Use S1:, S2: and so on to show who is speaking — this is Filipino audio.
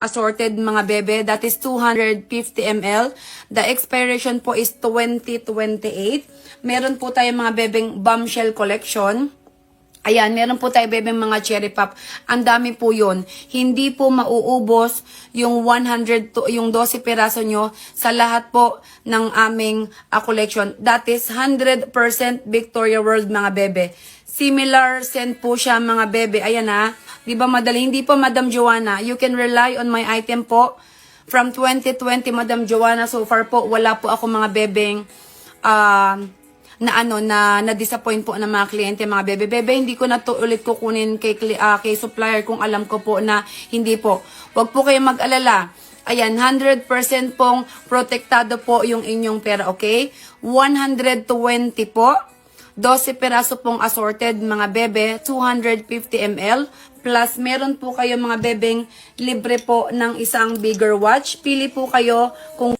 S1: assorted mga bebe. That is 250 ml. The expiration po is 2028. Meron po tayo mga bebeng bombshell collection. Ayan, meron po tayo bebeng mga cherry pop. Ang dami po yun. Hindi po mauubos yung 12 peraso nyo sa lahat po ng aming collection. That is 100% Victoria World mga bebe. Similar scent po siya mga bebe. Ayan ha. Di ba madali? Hindi po Madam Joanna. You can rely on my item po. From 2020 Madam Joanna so far po, wala po ako mga bebeng na disappoint po ng mga kliyente, mga bebe. Hindi ko na to ulit kukunin kay supplier kung alam ko po na hindi po. Huwag po kayong mag-alala. Ayan, 100% pong protektado po yung inyong pera, okay? 120 po. 12 peraso pong assorted mga bebe, 250 ml. Plus, meron po kayo mga bebeng libre po ng isang bigger watch. Pili po kayo kung